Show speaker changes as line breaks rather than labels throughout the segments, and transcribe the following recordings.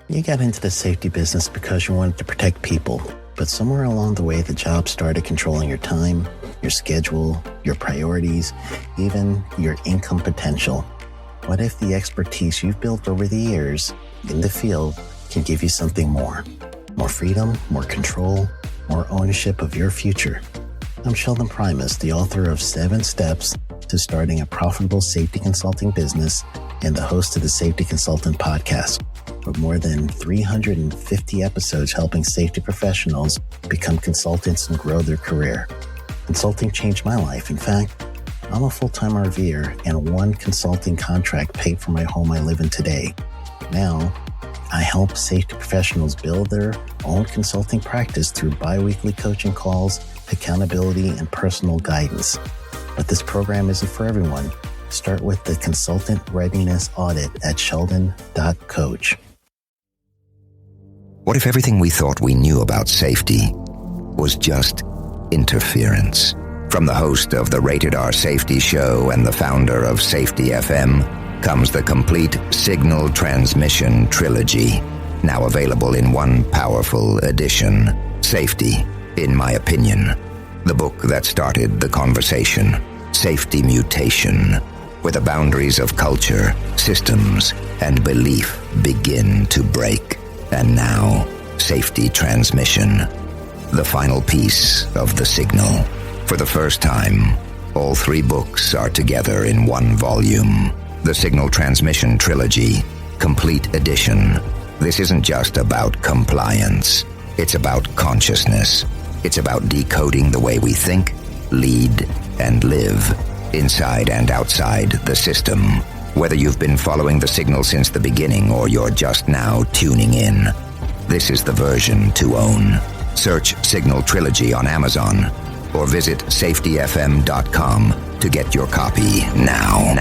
You got into the safety business because you wanted to protect people, but somewhere along the way, the job started controlling your time, your schedule, your priorities, even your income potential. What if the expertise you've built over the years in the field can give you something more? More freedom, more control, more ownership of your future. I'm Sheldon Primus, the author of 7 Steps to Starting a Profitable Safety Consulting Business and the host of the Safety Consultant Podcast, with more than 350 episodes helping safety professionals become consultants and grow their career. Consulting changed my life. In fact, I'm a full-time RVer, and one consulting contract paid for my home I live in today. Now, I help safety professionals build their own consulting practice through bi-weekly coaching calls, accountability, and personal guidance. But this program isn't for everyone. Start with the Consultant Readiness Audit at sheldon.coach.
What if everything we thought we knew about safety was just interference? From the host of the Rated R Safety Show and the founder of Safety FM comes the complete Signal Transmission Trilogy, now available in one powerful edition. Safety, in my opinion, the book that started the conversation. Safety Mutation, where the boundaries of culture, systems, and belief begin to break. And now, Safety Transmission, the final piece of the signal. For the first time, all 3 books are together in one volume. The Signal Transmission Trilogy, Complete Edition. This isn't just about compliance. It's about consciousness. It's about decoding the way we think, lead, and live, inside and outside the system. Whether you've been following the signal since the beginning or you're just now tuning in, this is the version to own. Search Signal Trilogy on Amazon or visit safetyfm.com to get your copy now.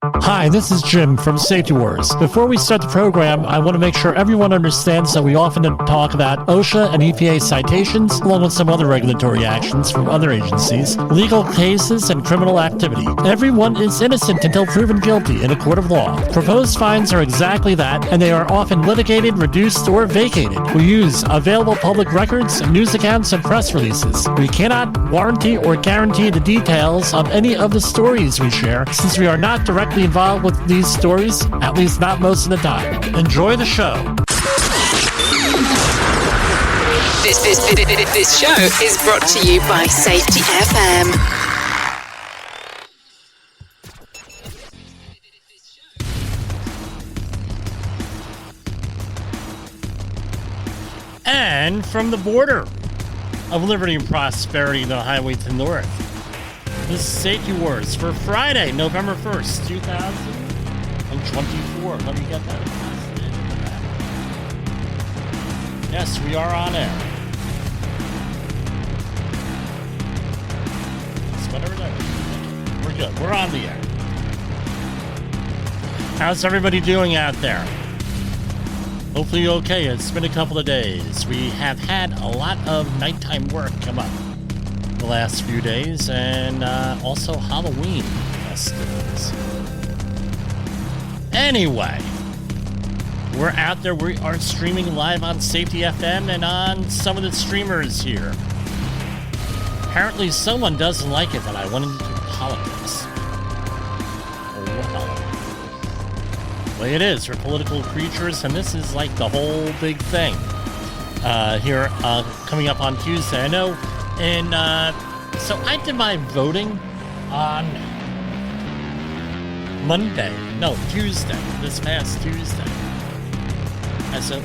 Hi, this is Jim from Safety Wars. Before we start the program, I want to make sure everyone understands that we often talk about OSHA and EPA citations, along with some other regulatory actions from other agencies, legal cases, and criminal activity. Everyone is innocent until proven guilty in a court of law. Proposed fines are exactly that, and they are often litigated, reduced, or vacated. We use available public records, news accounts, and press releases. We cannot warranty or guarantee the details of any of the stories we share, since we are not directly involved with these stories, at least not most of the time. Enjoy the show.
This show is brought to you by Safety FM.
And from the border of liberty and prosperity, the highway to the north. This is Safety Wars for Friday, November 1st, 2024. Let me get that. Yes, we are on air. It's whatever that is. We're good. We're on the air. How's everybody doing out there? Hopefully okay. It's been a couple of days. We have had a lot of nighttime work come up the last few days, and also Halloween festivities. Anyway, we're out there. We are streaming live on Safety FM and on some of the streamers here. Apparently someone doesn't like it that I went into politics. Well, the way it is, we're political creatures, and this is like the whole big thing here coming up on Tuesday. I know. And so I did my voting on Tuesday, this past Tuesday. And so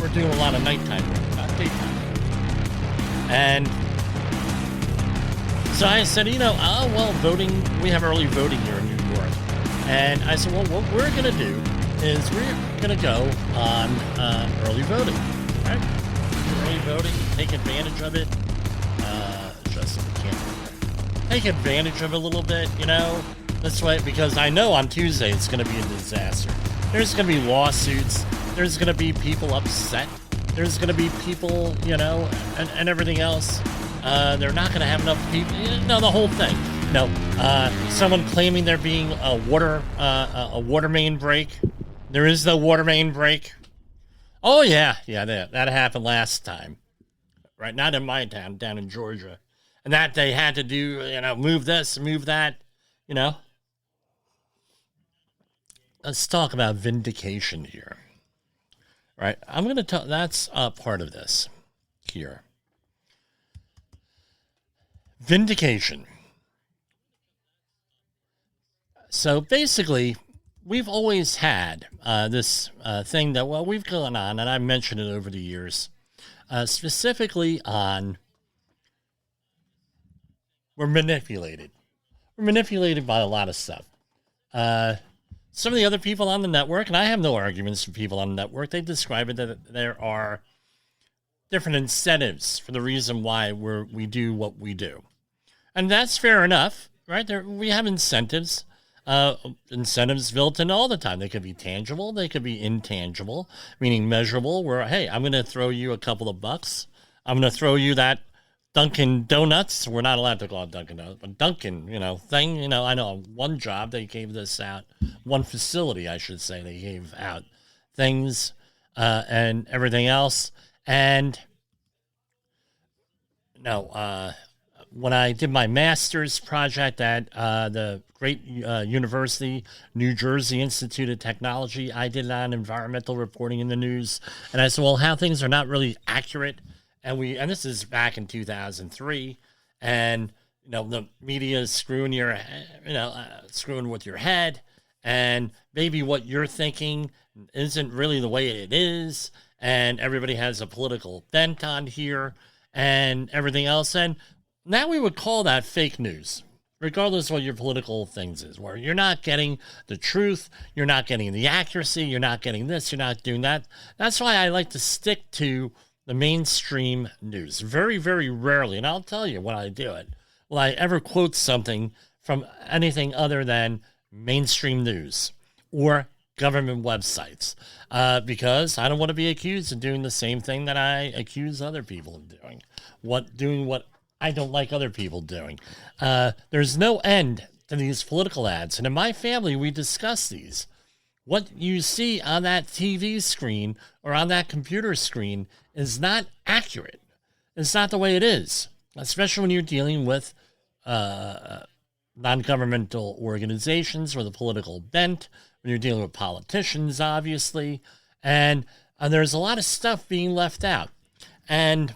we're doing a lot of nighttime work, not daytime. And so I said, voting, we have early voting here in New York. And I said, well, what we're going to do is we're going to go on early voting, right? coding, take advantage of it. Just can't take advantage of it a little bit, you know, this way, because I know on Tuesday it's going to be a disaster. There's going to be lawsuits. There's going to be people upset. There's going to be people, you know, and everything else. They're not going to have enough people. No, the whole thing. No, someone claiming there being a water main break. There is no water main break. Oh yeah, that happened last time. Right, not in my town, down in Georgia. And that they had to do, you know, move this, move that, you know. Let's talk about vindication here. Right, I'm going to talk, that's part of this here. Vindication. So basically, we've always had this thing that, well, we've gone on, and I've mentioned it over the years, specifically on we're manipulated. We're manipulated by a lot of stuff. Some of the other people on the network, and I have no arguments for people on the network, they describe it that there are different incentives for the reason why we do what we do. And that's fair enough, right? We have incentives. Incentives built in all the time. They could be tangible, they could be intangible, meaning measurable, where, hey, I'm going to throw you a couple of bucks. I'm going to throw you that Dunkin' Donuts. We're not allowed to call it Dunkin' Donuts, but Dunkin', you know, thing. You know, I know one job they gave this out, one facility, I should say, they gave out things and everything else. And no, when I did my master's project at the great university, New Jersey Institute of Technology, I did it on environmental reporting in the news. And I said, well, how things are not really accurate. And this is back in 2003. And, you know, the media is screwing screwing with your head. And maybe what you're thinking isn't really the way it is. And everybody has a political bent on here and everything else. And now we would call that fake news, regardless of what your political things is, where you're not getting the truth, you're not getting the accuracy, you're not getting this, you're not doing that. That's why I like to stick to the mainstream news. Very, very rarely, and I'll tell you when I do it, will I ever quote something from anything other than mainstream news or government websites, because I don't want to be accused of doing the same thing that I accuse other people of doing, what I don't like other people doing. There's no end to these political ads. And in my family, we discuss these. What you see on that TV screen or on that computer screen is not accurate. It's not the way it is, especially when you're dealing with non-governmental organizations with a political bent, when you're dealing with politicians, obviously. And there's a lot of stuff being left out. And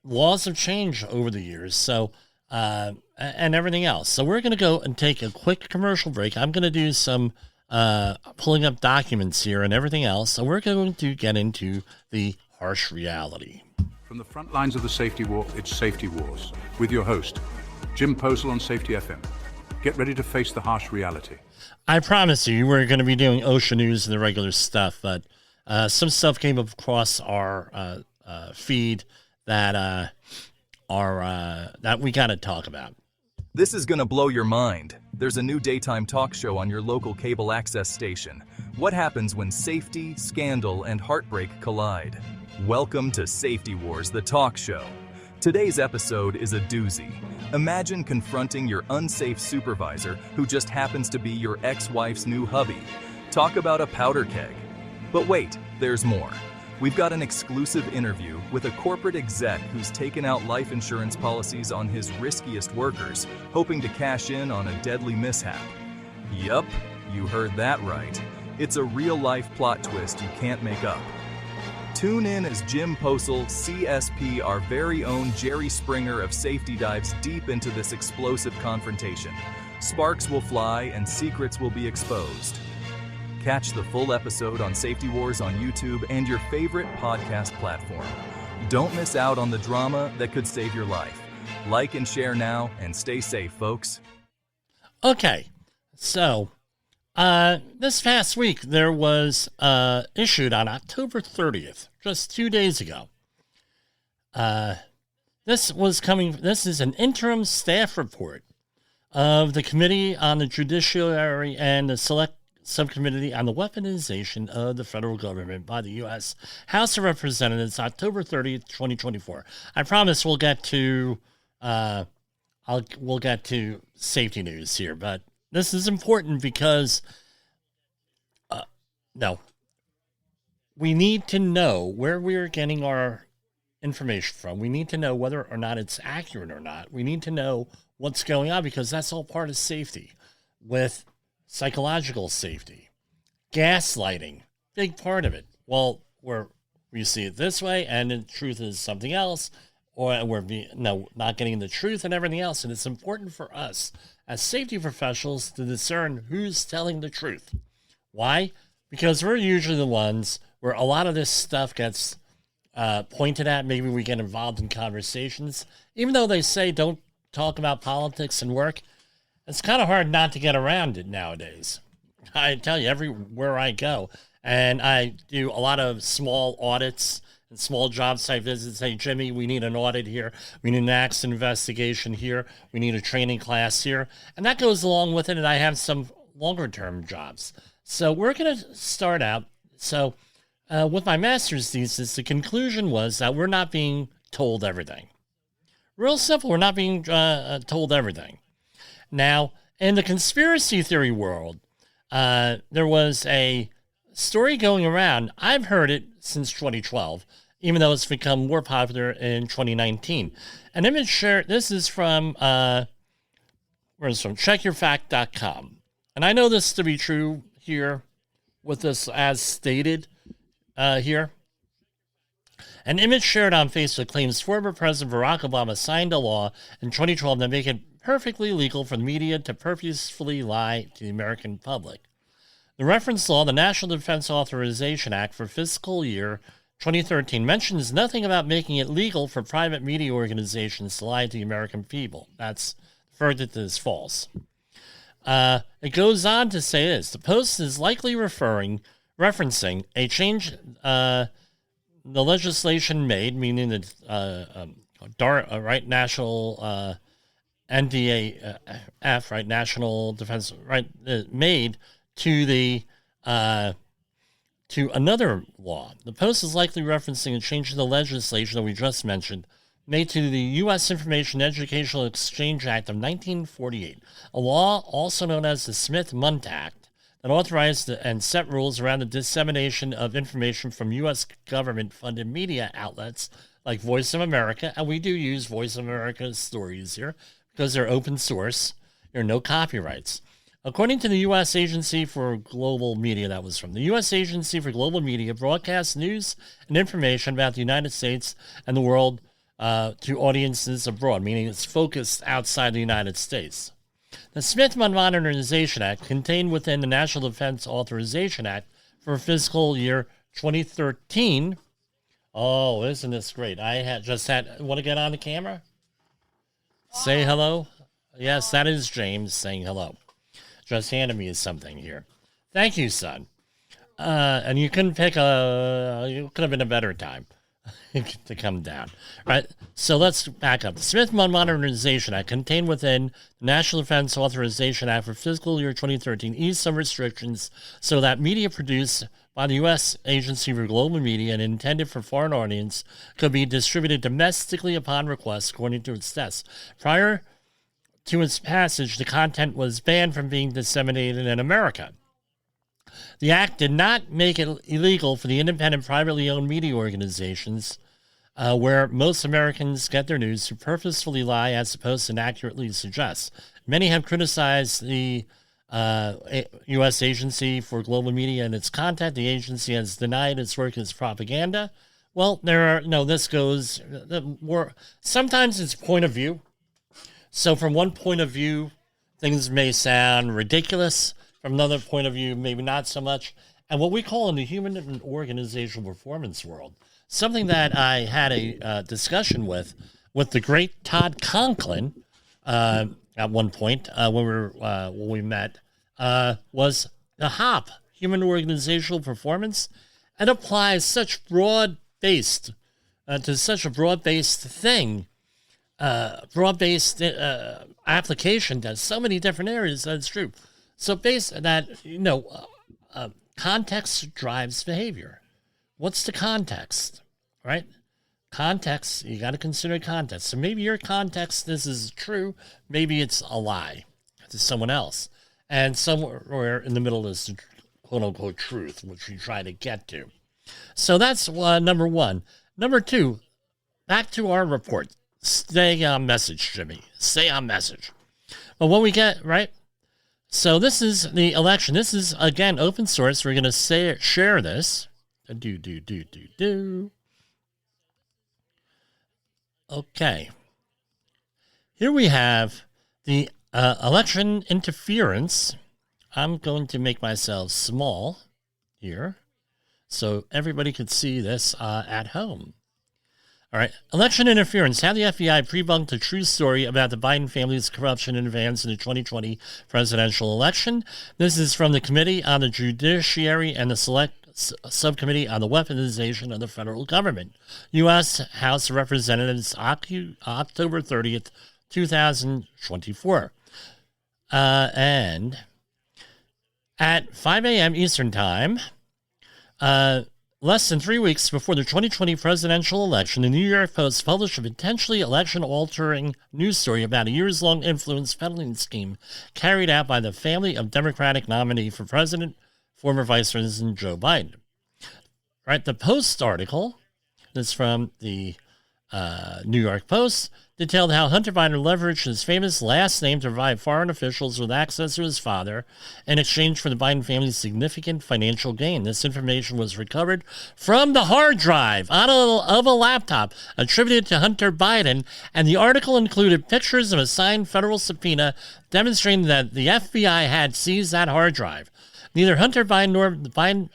laws have changed over the years, so and everything else. So we're going to go and take a quick commercial break. I'm going to do some pulling up documents here and everything else. So we're going to get into the harsh reality.
From the front lines of the safety war, it's Safety Wars with your host, Jim Posel on Safety FM. Get ready to face the harsh reality.
I promise you, we're going to be doing OSHA News and the regular stuff, but some stuff came across our feed that that we got to talk about.
This is gonna blow your mind. There's a new daytime talk show on your local cable access station. What happens when safety, scandal, and heartbreak collide? Welcome to Safety Wars, the talk show. Today's episode is a doozy. Imagine confronting your unsafe supervisor who just happens to be your ex-wife's new hubby. Talk about a powder keg. But wait, there's more. We've got an exclusive interview with a corporate exec who's taken out life insurance policies on his riskiest workers, hoping to cash in on a deadly mishap. Yup, you heard that right. It's a real-life plot twist you can't make up. Tune in as Jim Posel, CSP, our very own Jerry Springer of Safety, dives deep into this explosive confrontation. Sparks will fly and secrets will be exposed. Catch the full episode on Safety Wars on YouTube and your favorite podcast platform. Don't miss out on the drama that could save your life. Like and share now and stay safe, folks.
Okay, so This past week, there was issued on October 30th, just 2 days ago. This is an interim staff report of the Committee on the Judiciary and the Select Subcommittee on the Weaponization of the Federal Government by the U.S. House of Representatives, October 30th, 2024. I promise we'll get to we'll get to safety news here, but this is important because we need to know where we're getting our information from. We need to know whether or not it's accurate or not. We need to know what's going on because that's all part of safety, with psychological safety, gaslighting, big part of it. Well, we see it this way and the truth is something else, or we're not getting the truth and everything else. And it's important for us as safety professionals to discern who's telling the truth. Why? Because we're usually the ones where a lot of this stuff gets pointed at. Maybe we get involved in conversations. Even though they say don't talk about politics and work, it's kind of hard not to get around it nowadays. I tell you, everywhere I go, and I do a lot of small audits and small job site visits. Hey, Jimmy, we need an audit here. We need an accident investigation here. We need a training class here. And that goes along with it, and I have some longer-term jobs. So we're going to start out. So with my master's thesis, the conclusion was that we're not being told everything. Real simple, we're not being told everything. Now, in the conspiracy theory world, there was a story going around. I've heard it since 2012, even though it's become more popular in 2019. An image share, this is from, checkyourfact.com. And I know this to be true here with this as stated here. An image shared on Facebook claims former President Barack Obama signed a law in 2012 that make it perfectly legal for the media to purposefully lie to the American public. The reference law, the National Defense Authorization Act for fiscal year 2013, mentions nothing about making it legal for private media organizations to lie to the American people. That's the verdict is false. It goes on to say this. The Post is likely referencing a change the legislation made, meaning the national NDAF, right, National Defense, right, made to the to another law. The Post is likely referencing a change to the legislation that we just mentioned, made to the U.S. Information Educational Exchange Act of 1948, a law also known as the Smith-Mundt Act, that authorized and set rules around the dissemination of information from U.S. government-funded media outlets like Voice of America, and we do use Voice of America's stories here because they're open source. There are no copyrights. According to the U.S. Agency for Global Media, that was from the U.S. Agency for Global Media, broadcasts news and information about the United States and the world to audiences abroad, meaning it's focused outside the United States. The Smith-Mundt Modernization Act, contained within the National Defense Authorization Act for fiscal year 2013. Oh, isn't this great? Want to get on the camera? Say hello? Yes, that is James saying hello. Just handed me something here. Thank you, son. And you couldn't you could have been a better time to come down. Right, so let's back up. The Smith-Mundt Modernization Act, contained within the National Defense Authorization Act for fiscal year 2013, eased some restrictions so that media produced by the U.S. Agency for Global Media and intended for foreign audience could be distributed domestically upon request, according to its tests. Prior to its passage, the content was banned from being disseminated in America. The act did not make it illegal for the independent, privately owned media organizations where most Americans get their news to purposefully lie as opposed to inaccurately suggest. Many have criticized the U.S. Agency for Global Media and its content. The agency has denied its work as propaganda. Well, this goes more. Sometimes it's point of view. So from one point of view, things may sound ridiculous. From another point of view, maybe not so much. And what we call in the human and organizational performance world, something that I had a discussion with the great Todd Conklin at one point when we met was the HOP, Human Organizational Performance, it applies such broad-based to such a broad-based thing, broad-based application to so many different areas. That's true. So based that, context drives behavior. What's the context, right? Context, you got to consider context. So maybe your context, this is true. Maybe it's a lie to someone else. And somewhere in the middle is the quote-unquote truth, which we try to get to. So that's number one. Number two, back to our report. Stay on message, Jimmy. Stay on message. But when we get, right? So this is the election. This is, again, open source. We're going to share this. Okay. Here we have the election interference. I'm going to make myself small here so everybody could see this at home. All right. Election interference. How the FBI debunked a true story about the Biden family's corruption in advance of the 2020 presidential election. This is from the Committee on the Judiciary and the Select Subcommittee on the Weaponization of the Federal Government. U.S. House of Representatives, October 30th, 2024. And at 5 a.m. Eastern Time, less than 3 weeks before the 2020 presidential election, the New York Post published a potentially election-altering news story about a years-long influence peddling scheme carried out by the family of Democratic nominee for president, former Vice President Joe Biden. Right, the Post article, that's from the New York Post, detailed how Hunter Biden leveraged his famous last name to provide foreign officials with access to his father in exchange for the Biden family's significant financial gain. This information was recovered from the hard drive of a laptop attributed to Hunter Biden, and the article included pictures of a signed federal subpoena demonstrating that the FBI had seized that hard drive. Neither Hunter Biden nor the Biden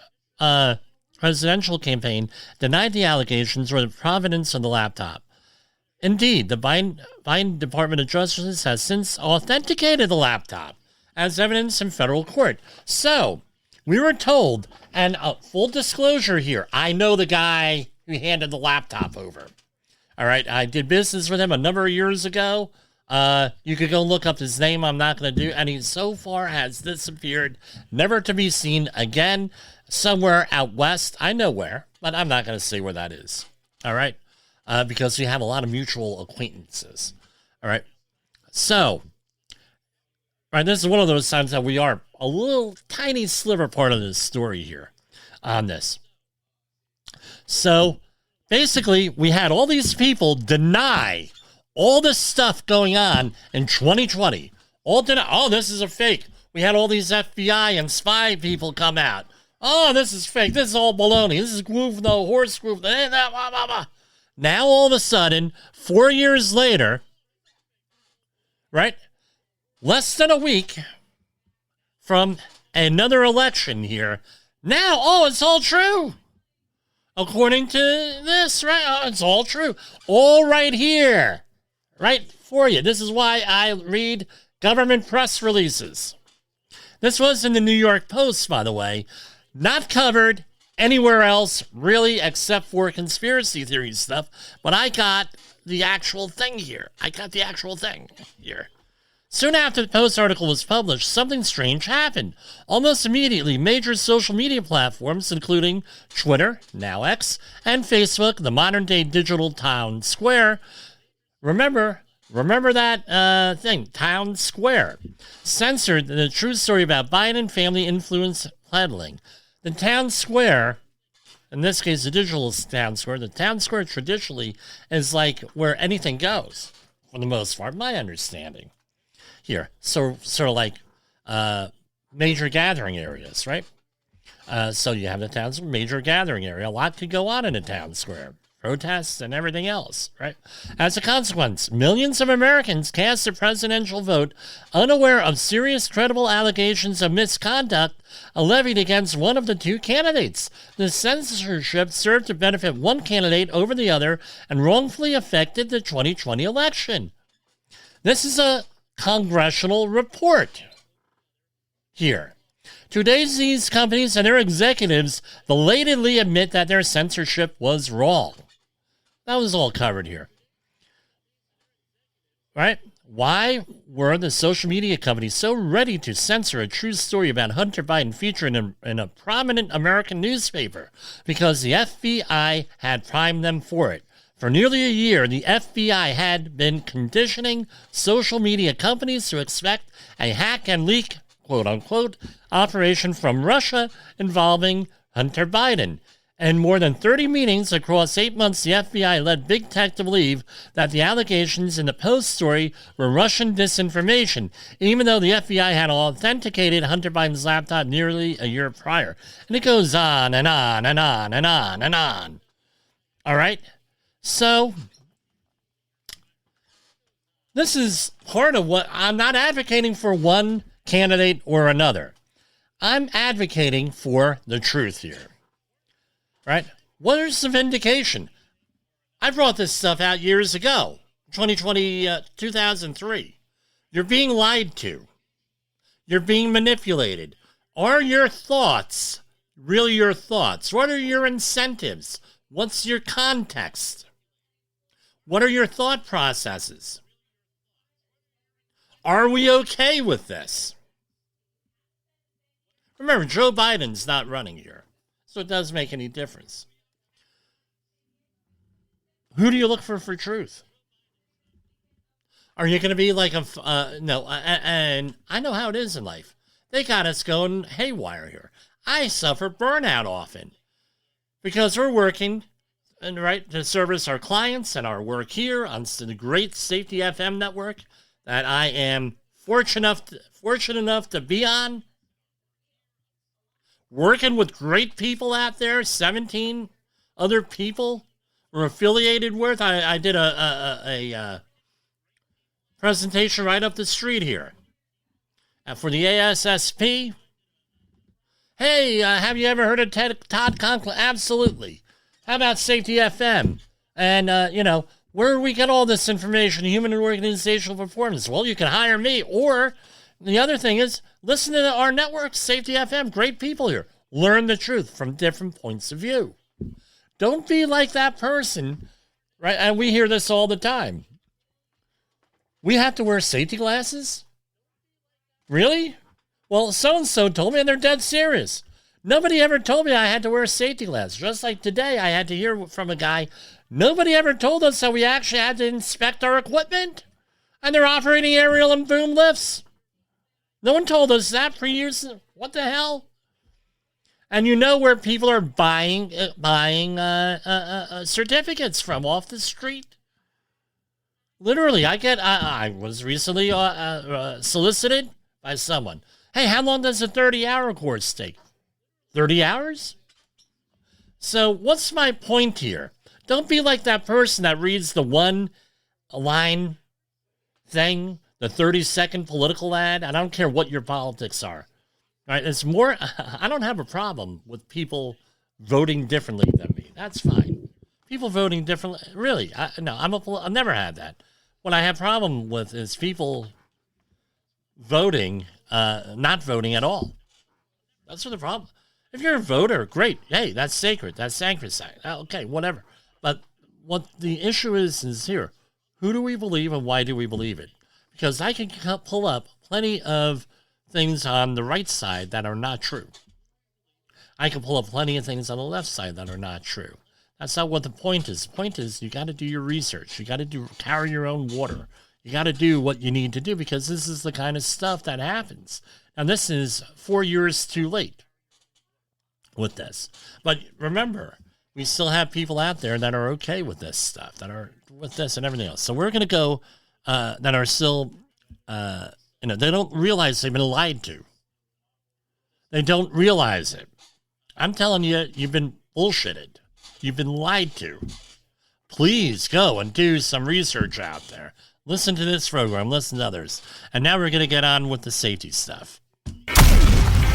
presidential campaign denied the allegations or the provenance of the laptop. Indeed, the Biden Department of Justice has since authenticated the laptop as evidence in federal court. So, we were told, and full disclosure here, I know the guy who handed the laptop over. All right, I did business with him a number of years ago. You could go look up his name. I'm not going to do, and he so far has disappeared, never to be seen again, somewhere out west. I know where, but I'm not going to say where that is. All right, because we have a lot of mutual acquaintances. All right, so, right, this is one of those times that we are a little tiny sliver part of this story here on this. So, basically, we had all these people deny all this stuff going on in 2020. Oh, this is a fake. We had all these FBI and spy people come out. Oh, this is fake. This is all baloney. This is horse goof. Blah, blah, blah. Now, all of a sudden, 4 years later, right, less than a week from another election here, now, it's all true. According to this, right? It's all true. All right here. Right for you. This is why I read government press releases. This was in the New York Post, by the way. Not covered anywhere else, really, except for conspiracy theory stuff. But I got the actual thing here. Soon after the Post article was published, something strange happened. Almost immediately, major social media platforms, including Twitter, now X, and Facebook, the modern-day digital town square, Remember that thing, Town Square, censored the true story about Biden family influence peddling. The Town Square, in this case, the digital Town Square, the Town Square traditionally is like where anything goes, for the most part, my understanding. Here, so sort of like major gathering areas, right? So you have the town's major gathering area. A lot could go on in a town square. Protests and everything else, right? As a consequence, millions of Americans cast their presidential vote unaware of serious, credible allegations of misconduct levied against one of the two candidates. The censorship served to benefit one candidate over the other and wrongfully affected the 2020 election. This is a congressional report here. Today's these companies and their executives belatedly admit that their censorship was wrong. That was all covered here. Right? Why were the social media companies so ready to censor a true story about Hunter Biden featured in a prominent American newspaper? Because the FBI had primed them for it. For nearly a year, the FBI had been conditioning social media companies to expect a hack and leak, quote-unquote, operation from Russia involving Hunter Biden. In more than 30 meetings across 8 months, the FBI led big tech to believe that the allegations in the Post story were Russian disinformation, even though the FBI had authenticated Hunter Biden's laptop nearly a year prior. And it goes on and on and on and on and on. All right? So, this is part of what I'm not advocating for one candidate or another. I'm advocating for the truth here. Right? What is the vindication? I brought this stuff out years ago, 2003. You're being lied to. You're being manipulated. Are your thoughts really your thoughts? What are your incentives? What's your context? What are your thought processes? Are we okay with this? Remember, Joe Biden's not running here, so it doesn't make any difference. Who do you look for truth? Are you going to be like and I know how it is in life. They got us going haywire here. I suffer burnout often because we're working to service our clients and our work here on the great Safety FM network that I am fortunate enough to be on. Working with great people out there, 17 other people we're affiliated with. I did a presentation right up the street here for the ASSP. Hey, have you ever heard of Todd Conklin? Absolutely. How about Safety FM? And, where do we get all this information, human and organizational performance? Well, you can hire me. Or the other thing is, listen to our network, Safety FM. Great people here. Learn the truth from different points of view. Don't be like that person, right? And we hear this all the time. We have to wear safety glasses? Really? Well, so-and-so told me, and they're dead serious. Nobody ever told me I had to wear safety glasses. Just like today, I had to hear from a guy, nobody ever told us that we actually had to inspect our equipment. And they're operating aerial and boom lifts. No one told us that for years. What the hell? And you know where people are buying certificates from off the street. Literally, I was recently solicited by someone. Hey, how long does a 30-hour course take? 30 hours? So what's my point here? Don't be like that person that reads the one-line thing, the 30-second political ad. I don't care what your politics are. Right? It's more, I don't have a problem with people voting differently than me. That's fine. People voting differently, really. I've never had that. What I have a problem with is people voting, not voting at all. That's the problem. If you're a voter, great. Hey, that's sacred. That's sacrosanct. Okay, whatever. But what the issue is here. Who do we believe and why do we believe it? Because I can pull up plenty of things on the right side that are not true. I can pull up plenty of things on the left side that are not true. That's not what the point is. The point is you got to do your research. You got to carry your own water. You got to do what you need to do because this is the kind of stuff that happens. And this is 4 years too late with this. But remember, we still have people out there that are okay with this stuff, that are with this and everything else. So we're going to go, that are still, they don't realize they've been lied to. They don't realize it. I'm telling you, you've been bullshitted. You've been lied to. Please go and do some research out there. Listen to this program. Listen to others. And now we're going to get on with the safety stuff.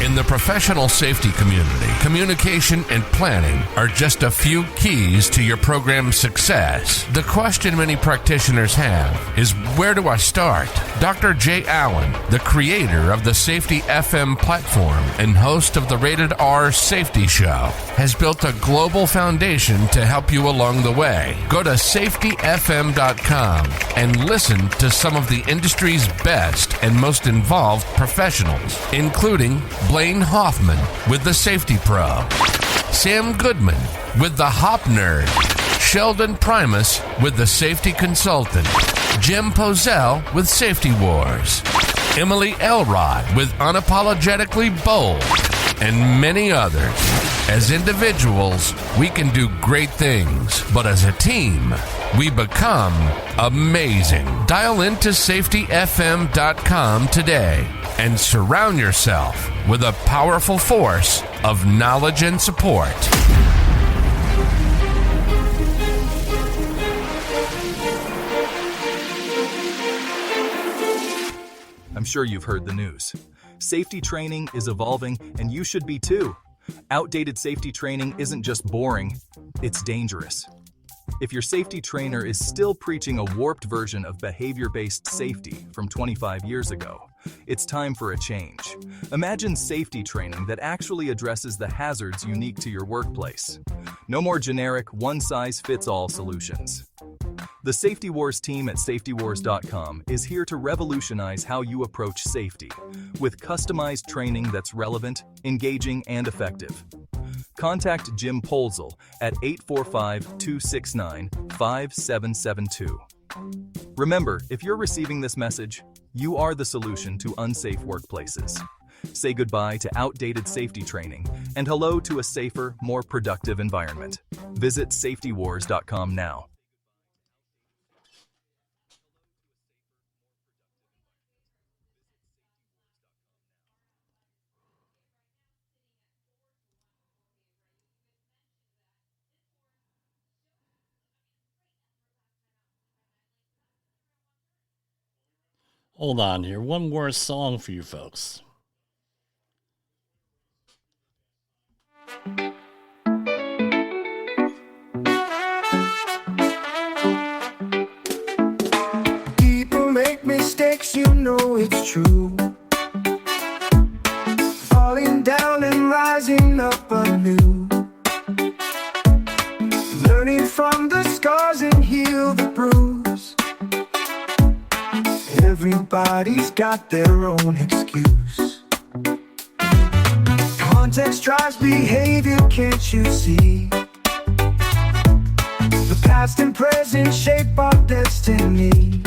In the professional safety community, communication and planning are just a few keys to your program's success. The question many practitioners have is, where do I start? Dr. Jay Allen, the creator of the Safety FM platform and host of the Rated R Safety Show, has built a global foundation to help you along the way. Go to safetyfm.com and listen to some of the industry's best and most involved professionals, including Blaine Hoffman with the Safety Pro, Sam Goodman with the Hop Nerd, Sheldon Primus with the Safety Consultant, Jim Pozell with Safety Wars, Emily Elrod with Unapologetically Bold, and many others. As individuals, we can do great things, but as a team, we become amazing. Dial into safetyfm.com today and surround yourself with a powerful force of knowledge and support.
I'm sure you've heard the news. Safety training is evolving, and you should be too. Outdated safety training isn't just boring, it's dangerous. If your safety trainer is still preaching a warped version of behavior-based safety from 25 years ago, it's time for a change. Imagine safety training that actually addresses the hazards unique to your workplace. No more generic, one-size-fits-all solutions. The Safety Wars team at safetywars.com is here to revolutionize how you approach safety, with customized training that's relevant, engaging, and effective. Contact Jim Polzel at 845-269-5772. Remember, if you're receiving this message, you are the solution to unsafe workplaces. Say goodbye to outdated safety training and hello to a safer, more productive environment. Visit safetywars.com now.
Hold on here. One more song for you folks.
People make mistakes, you know it's true. Falling down and rising up anew. Learning from the scars and heal the bruise. Everybody's got their own excuse. Context drives behavior, can't you see? The past and present shape our destiny.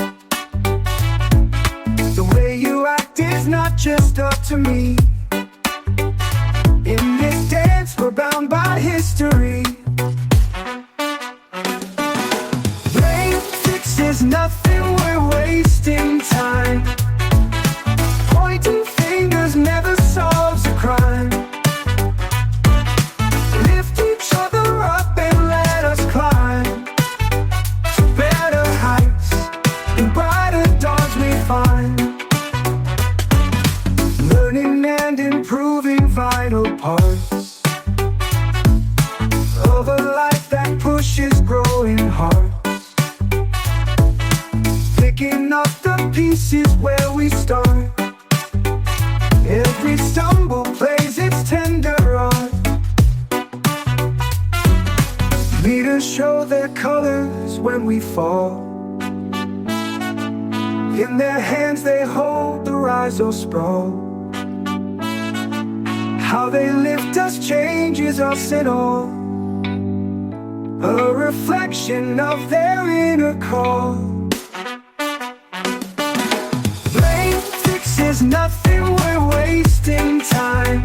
The way you act is not just up to me. In this dance, we're bound by history. Blame fixes nothing, we're wasting time. Pointing fingers never solves a crime. Lift each other up and let us climb to better heights and brighter dawns we find. Learning and improving vital parts of a life that pushes growing hearts. Picking up the pieces where we start. Every stumble plays its tender art. Leaders show their colors when we fall. In their hands they hold the rise or sprawl. How they lift us changes us in all. A reflection of their inner call. Blame fixes nothing, we're wasting time.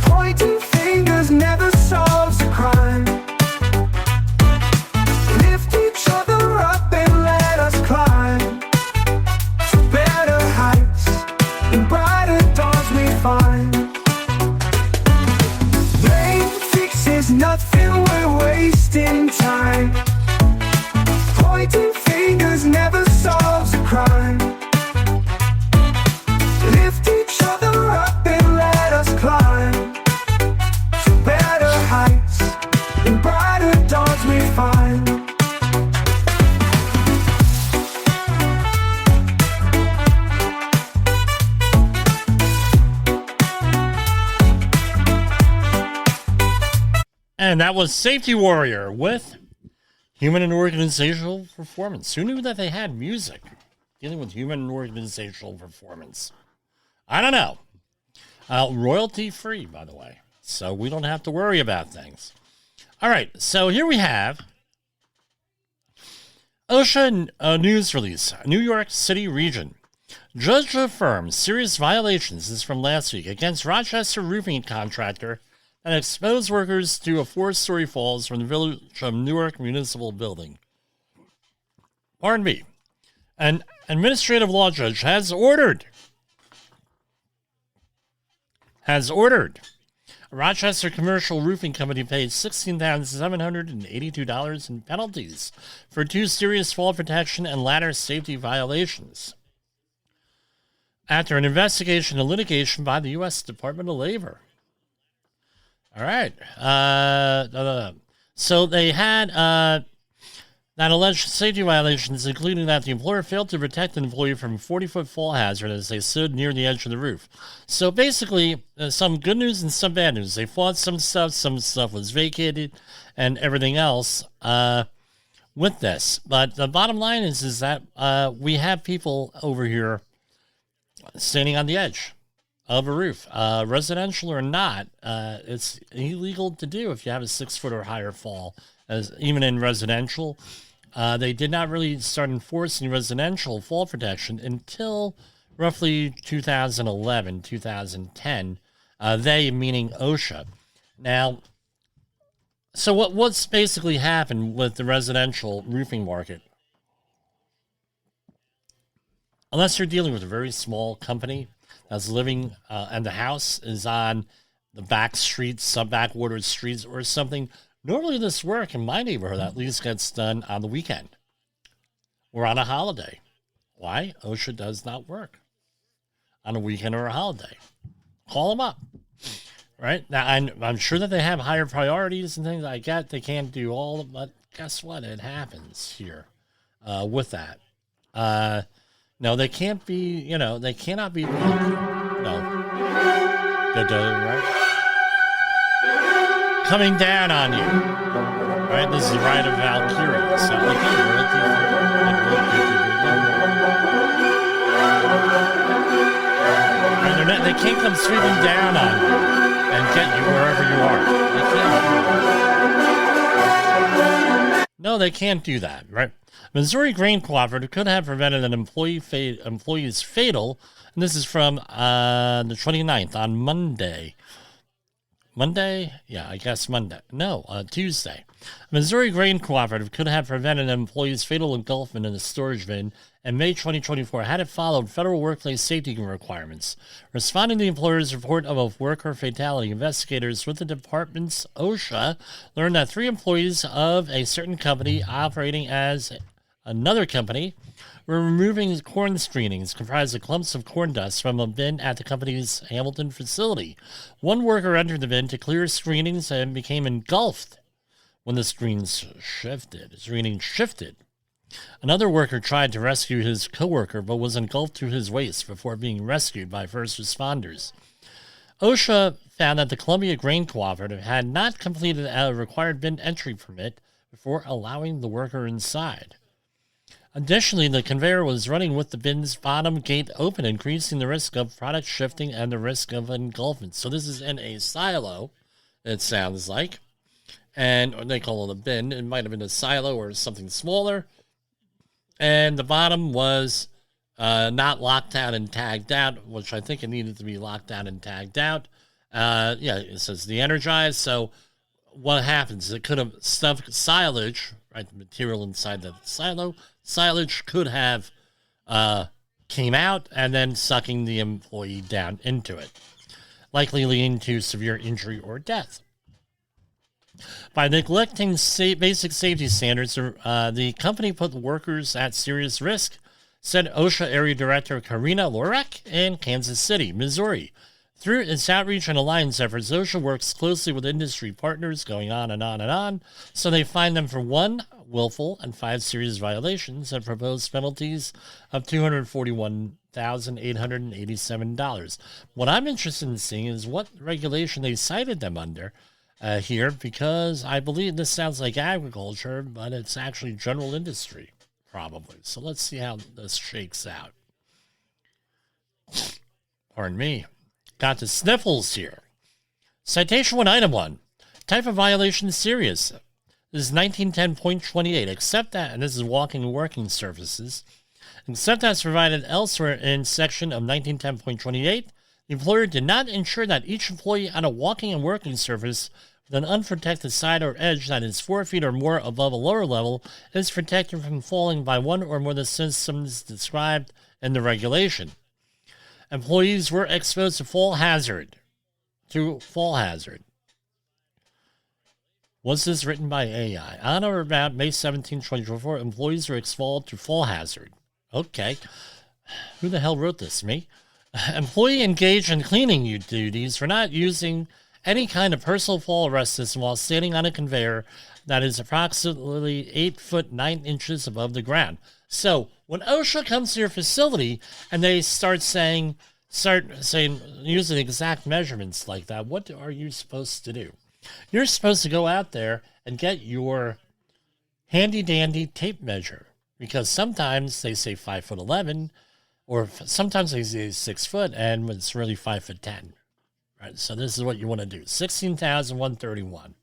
Pointing fingers never solves a crime. Lift each other up and let us climb to better heights and brighter dawns we find. Blame fixes nothing, we're wasting time. Pointing fingers never solves a crime. Lift each other up and towards me fine.
And that was Safety Warrior with Human and Organizational Performance. Who knew that they had music dealing with human and organizational performance? I don't know. Royalty free, by the way. So we don't have to worry about things. All right. So here we have OSHA news release. New York City region. Judge affirms serious violations, this is from last week, against Rochester roofing contractor and exposed workers to a 4-story falls from the Village of Newark Municipal Building. Pardon me. An administrative law judge has ordered a Rochester Commercial Roofing Company paid $16,782 in penalties for 2 serious fall protection and ladder safety violations after an investigation and litigation by the U.S. Department of Labor. All right. So they had that alleged safety violations, including that the employer failed to protect an employee from a 40-foot fall hazard as they stood near the edge of the roof. So basically, some good news and some bad news. They fought some stuff was vacated, and everything else with this. But the bottom line is that we have people over here standing on the edge of a roof, residential or not. It's illegal to do if you have a 6-foot or higher fall, even in residential. They did not really start enforcing residential fall protection until roughly 2011, 2010. They meaning OSHA. Now, so what's basically happened with the residential roofing market? Unless you're dealing with a very small company that's living and the house is on the back streets, some backwater streets or something, normally this work in my neighborhood at least gets done on the weekend or on a holiday. Why? OSHA does not work on a weekend or a holiday. Call them up. Right? Now, I'm sure that they have higher priorities and things like that. They can't do all of it, but guess what? It happens here with that. No, they can't be, they cannot be, no. Right? Coming down on you. Right? This is the Ride of Valkyrie. So, they can't come sweeping down on you and get you wherever you are. They can't. No, they can't do that, right? Missouri Grain Cooperative could have prevented an employee's fatal, and this is from the 29th, on Monday. Monday? Yeah, I guess Monday. No, Tuesday. Missouri Grain Cooperative could have prevented an employee's fatal engulfment in a storage bin in May 2024 had it followed federal workplace safety requirements. Responding to the employer's report of a worker fatality, investigators with the department's OSHA learned that 3 employees of a certain company operating as another company were removing corn screenings comprised of clumps of corn dust from a bin at the company's Hamilton facility. One worker entered the bin to clear screenings and became engulfed when the screenings shifted. Another worker tried to rescue his coworker but was engulfed to his waist before being rescued by first responders. OSHA found that the Columbia Grain Cooperative had not completed a required bin entry permit before allowing the worker inside. Additionally, the conveyor was running with the bin's bottom gate open, increasing the risk of product shifting and the risk of engulfment. So this is in a silo, it sounds like. And they call it a bin. It might have been a silo or something smaller. And the bottom was not locked out and tagged out, which I think it needed to be locked out and tagged out. It says the energized. So what happens? It could have stuffed silage, right? The material inside the silo. Silage could have came out and then sucking the employee down into it, likely leading to severe injury or death. By neglecting basic safety standards, the company put workers at serious risk, said OSHA Area Director Karina Lorek in Kansas City, Missouri. Through its outreach and alliance efforts, OSHA works closely with industry partners, going on and on and on, so they fine them for 1 willful and 5 serious violations and propose penalties of $241,887. What I'm interested in seeing is what regulation they cited them under here, because I believe this sounds like agriculture, but it's actually general industry, probably. So let's see how this shakes out. Pardon me. Got the sniffles here. Citation 1, Item 1. Type of violation serious. This is 1910.28. Except that, and this is walking and working surfaces, except as provided elsewhere in section of 1910.28, the employer did not ensure that each employee on a walking and working surface with an unprotected side or edge that is 4 feet or more above a lower level is protected from falling by one or more of the systems described in the regulation. Employees were exposed to fall hazard. Was this written by AI? On or about May 17, 2024, employees were exposed to fall hazard. Okay. Who the hell wrote this? Me? Employee engaged in cleaning duties for not using any kind of personal fall arrest system while standing on a conveyor that is approximately 8 foot 9 inches above the ground. So when OSHA comes to your facility and they start saying, using exact measurements like that, what are you supposed to do? You're supposed to go out there and get your handy dandy tape measure, because sometimes they say 5'11", or sometimes they say 6 foot, and it's really 5'10". Right, so this is what you want to do. 16,131.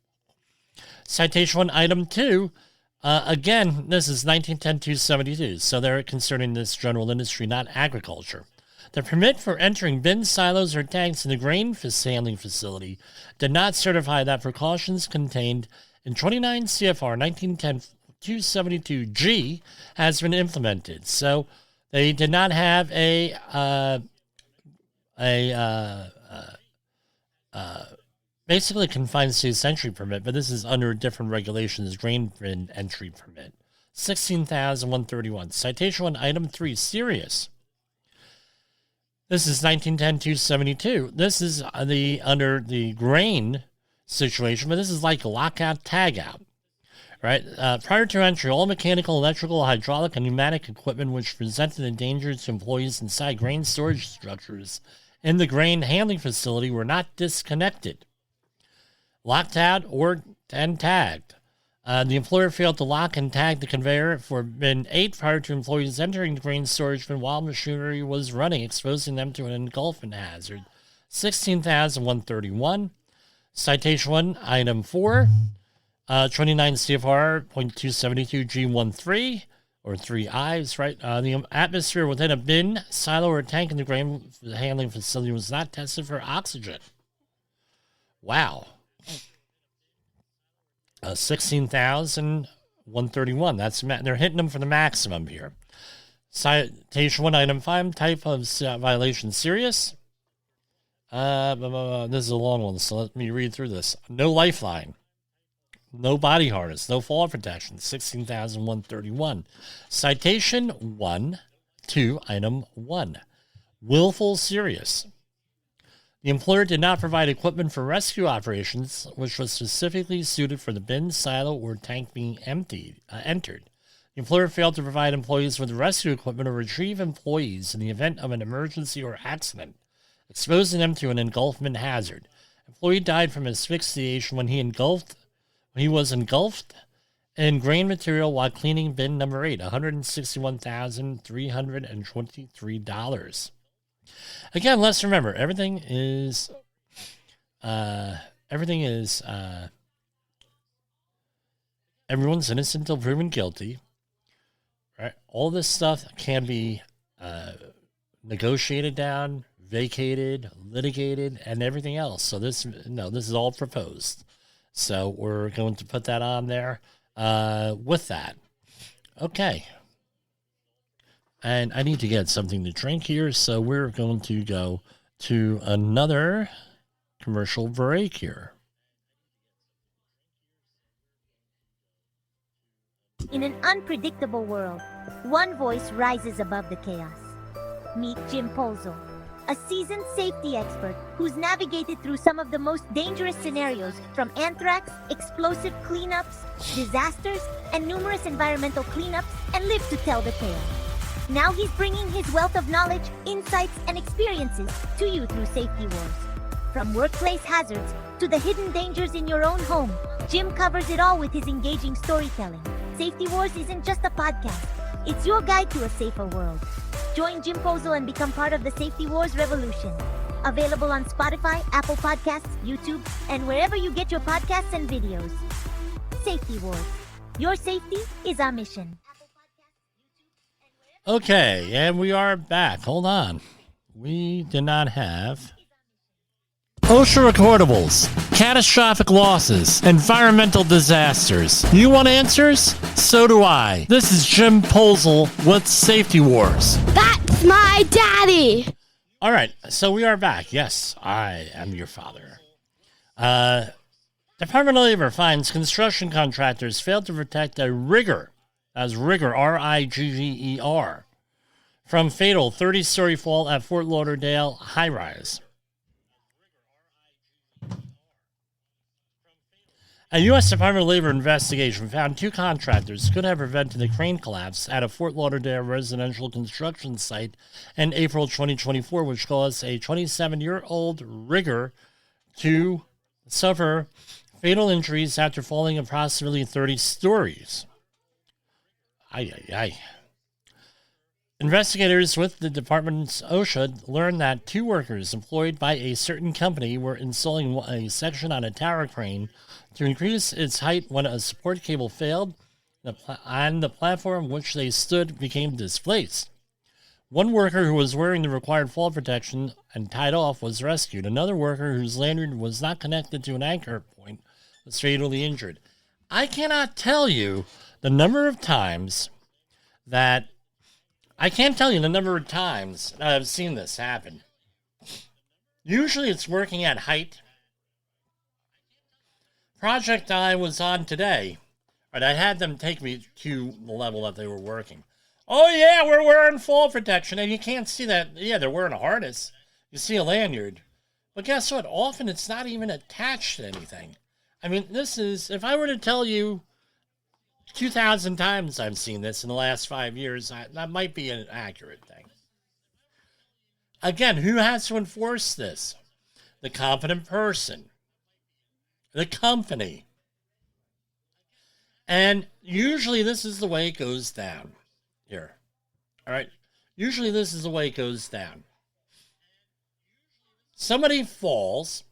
Citation 1, Item 2. Again, this is 1910-272, so they're concerning this general industry, not agriculture. The permit for entering bins, silos, or tanks in the grain handling facility did not certify that precautions contained in 29 CFR 1910-272G has been implemented. So they did not have basically confined status entry permit, but this is under different regulations, grain bin entry permit. 16,131. Citation 1, Item 3, serious. This is 1910-272. This is under the grain situation, but this is like lockout, tagout, right? Prior to entry, all mechanical, electrical, hydraulic, and pneumatic equipment which presented a danger to employees inside grain storage structures in the grain handling facility were not disconnected, locked out, and tagged. The employer failed to lock and tag the conveyor for bin 8 prior to employees entering the grain storage bin while machinery was running, exposing them to an engulfment hazard. 16,131. Citation 1, Item 4, 29 CFR .272G13, or 3 I's, right? The atmosphere within a bin, silo, or tank in the grain handling facility was not tested for oxygen. Wow. 16,131. They're hitting them for the maximum here. Citation 1, Item 5, type of violation serious. This is a long one, so let me read through this. No lifeline, no body harness, no fall protection. 16,131. Citation 1, 2, Item 1, willful serious. The employer did not provide equipment for rescue operations, which was specifically suited for the bin, silo, or tank being entered. The employer failed to provide employees with rescue equipment or retrieve employees in the event of an emergency or accident, exposing them to an engulfment hazard. Employee died from asphyxiation when he was engulfed in grain material while cleaning bin number 8, $161,323. Again, let's remember, everything is everyone's innocent until proven guilty, right? All this stuff can be negotiated down, vacated, litigated, and everything else. So this is all proposed. So we're going to put that on there with that. Okay. And I need to get something to drink here, so we're going to go to another commercial break here.
In an unpredictable world, one voice rises above the chaos. Meet Jim Pozo. a seasoned safety expert who's navigated through some of the most dangerous scenarios, from anthrax, explosive cleanups, disasters, and numerous environmental cleanups, and lived to tell the tale. Now he's bringing his wealth of knowledge, insights, and experiences to you through Safety Wars. From workplace hazards to the hidden dangers in your own home, Jim covers it all with his engaging storytelling. Safety Wars isn't just a podcast, it's your guide to a safer world. Join Jim Posel and become part of the Safety Wars revolution. Available on Spotify, Apple Podcasts, YouTube, and wherever you get your podcasts and videos. Safety Wars. Your safety is our mission.
Okay, and we are back. Hold on. We did not have OSHA recordables, catastrophic losses, environmental disasters. You want answers? So do I. This is Jim Posel with Safety Wars.
That's my daddy!
All right, so we are back. Yes, I am your father. Department of Labor finds construction contractors failed to protect a rigger, as rigger, R-I-G-G-E-R, from fatal 30-story fall at Fort Lauderdale high-rise. A U.S. Department of Labor investigation found 2 contractors could have prevented the crane collapse at a Fort Lauderdale residential construction site in April 2024, which caused a 27-year-old rigger to suffer fatal injuries after falling approximately 30 stories. Investigators with the department's OSHA learned that 2 workers employed by a certain company were installing a section on a tower crane to increase its height when a support cable failed and the platform which they stood became displaced. One worker who was wearing the required fall protection and tied off was rescued. Another worker whose lanyard was not connected to an anchor point was fatally injured. I cannot tell you the number of times that I've seen this happen. Usually it's working at height. Project I was on today, but I had them take me to the level that they were working. Oh yeah, we're wearing fall protection, and you can't see that. Yeah, they're wearing a harness. You see a lanyard. But guess what? Often it's not even attached to anything. I mean, this is, if I were to tell you 2,000 times I've seen this in the last 5 years, that might be an accurate thing. Again, who has to enforce this? The competent person. The company. And usually this is the way it goes down. Here. All right. Usually this is the way it goes down. Somebody falls.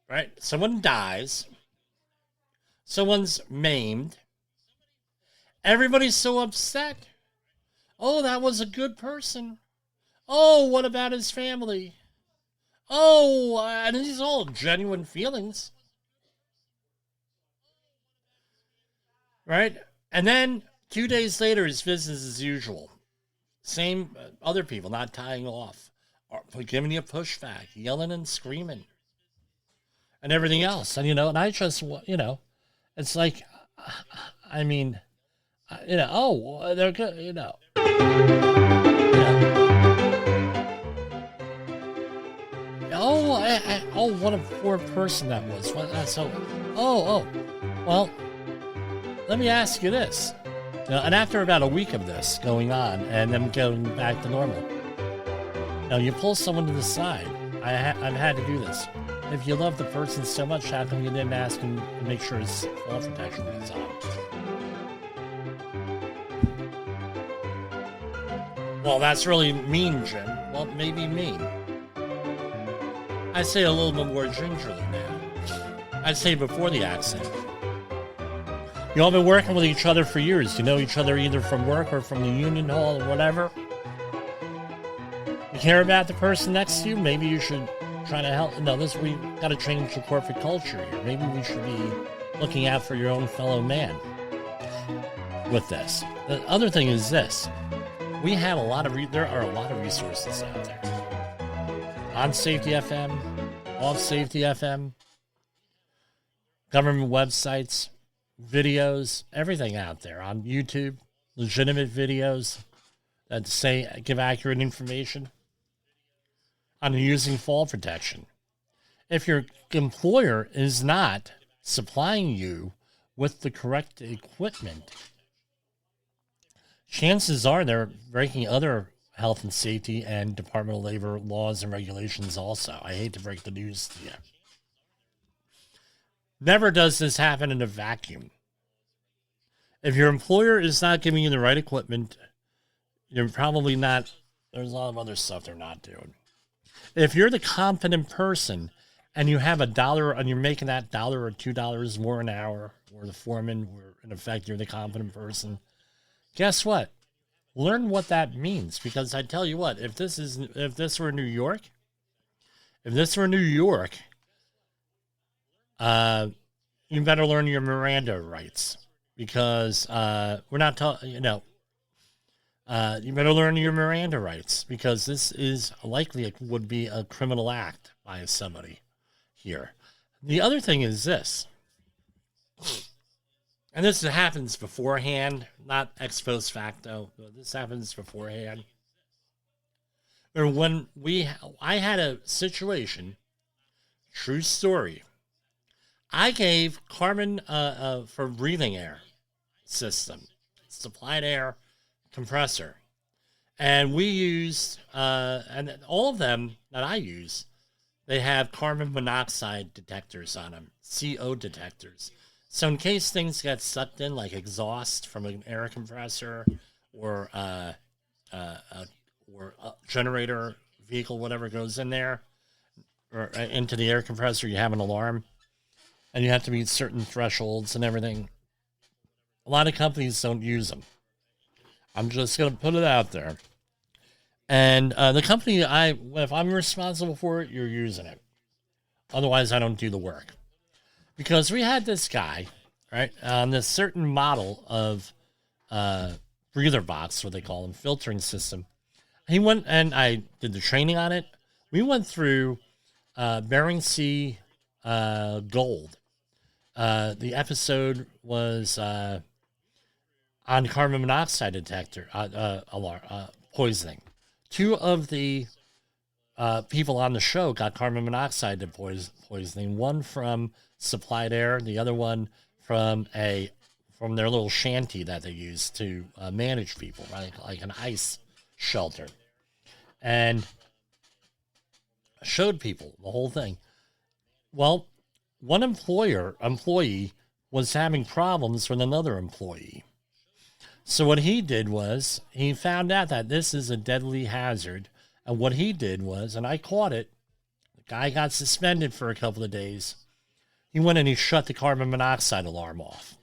Right? Someone dies. Someone's maimed. Everybody's so upset. Oh, that was a good person. Oh, what about his family? Oh, and these are all genuine feelings. Right? And then 2 days later, it's business as usual. Same other people not tying off, or giving you a pushback, yelling and screaming, and everything else. And, and I just, it's like, I mean, oh, they're good, Oh, what a poor person that was. Well, let me ask you this. And after about a week of this going on and them going back to normal, you pull someone to the side. I've had to do this. If you love the person so much, how come you didn't ask him to make sure his fall protection is on? Well, that's really mean, Jim. Well, maybe mean. I say a little bit more gingerly now. I'd say before the accident. You all been working with each other for years. You know each other either from work or from the union hall or whatever. You care about the person next to you? Maybe you should try to help. No, we got to change the corporate culture here. Maybe we should be looking out for your own fellow man with this. The other thing is this. We have there are a lot of resources out there. On Safety FM, off Safety FM, government websites, videos, everything out there on YouTube, legitimate videos that give accurate information. on using fall protection. If your employer is not supplying you with the correct equipment, chances are they're breaking other health and safety and Department of Labor laws and regulations also. I hate to break the news to you. Never does this happen in a vacuum. If your employer is not giving you the right equipment, you're probably not, there's a lot of other stuff they're not doing. If you're the competent person and you have $1 and you're making that $1 or $2 more an hour, or the foreman, or in effect you're the competent person, guess what? Learn what that means, because I tell you what, if this were New York, you better learn your Miranda rights, because we're not talking, you better learn your Miranda rights, because this is likely it would be a criminal act by somebody here. The other thing is this, and this happens beforehand, not ex post facto, but this happens beforehand. Or when I had a situation, true story. I gave Carmen for breathing air system, supplied air compressor, and we used, and all of them that I use, they have carbon monoxide detectors on them, CO detectors. So in case things get sucked in, like exhaust from an air compressor or a generator vehicle, whatever goes in there, or into the air compressor, you have an alarm, and you have to meet certain thresholds and everything. A lot of companies don't use them. I'm just going to put it out there. And the company, if I'm responsible for it, you're using it. Otherwise, I don't do the work. Because we had this guy, right, on this certain model of breather box, what they call them, filtering system. He went, and I did the training on it. We went through Bering Sea Gold. The episode was on carbon monoxide detector poisoning. Two of the people on the show got carbon monoxide poisoning. One from supplied air, the other one from their little shanty that they use to manage people, right? Like an ice shelter, and showed people the whole thing. Well, one employee was having problems with another employee. So what he did was he found out that this is a deadly hazard. And what he did was, and I caught it, the guy got suspended for a couple of days. He went and he shut the carbon monoxide alarm off.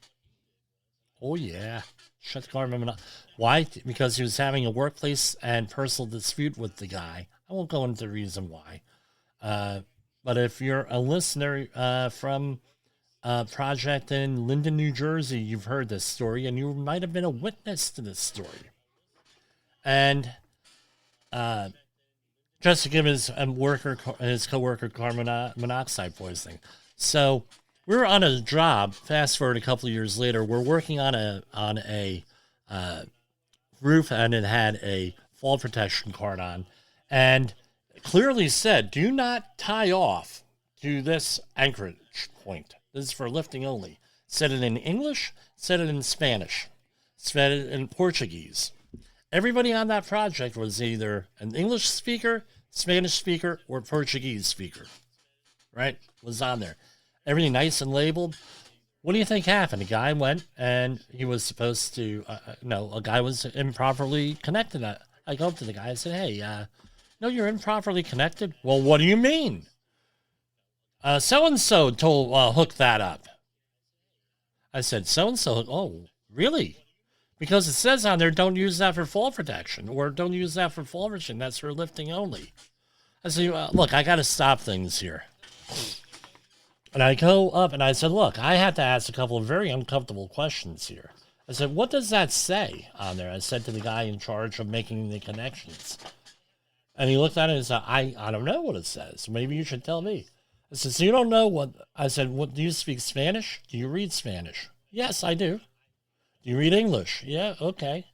Oh, yeah. Shut the carbon monoxide. Why? Because he was having a workplace and personal dispute with the guy. I won't go into the reason why. But if you're a listener from a project in Linden, New Jersey, you've heard this story, and you might have been a witness to this story. And just to give his coworker carbon monoxide poisoning. So we were on a job. Fast forward a couple of years later, we're working on a roof, and it had a fall protection card on, and clearly said, "Do not tie off to this anchorage point. This is for lifting only." Said it in English, said it in Spanish, said it in Portuguese. Everybody on that project was either an English speaker, Spanish speaker, or Portuguese speaker, right? Was on there. Everything nice and labeled. What do you think happened? A guy went, and he was supposed to, a guy was improperly connected. I go up to the guy and said, "Hey, no, you're improperly connected." "Well, what do you mean?" So-and-so hooked that up. I said, "So-and-so, oh, really? Because it says on there, don't use that for fall protection, or don't use that for fall protection. That's for lifting only." I said, "Look, I got to stop things here." And I go up and I said, "Look, I had to ask a couple of very uncomfortable questions here." I said, "What does that say on there?" I said to the guy in charge of making the connections. And he looked at it and said, I don't know what it says. Maybe you should tell me." I said, "So you don't know what..." I said, "What, do you speak Spanish? Do you read Spanish?" "Yes, I do." "Do you read English?" "Yeah, okay."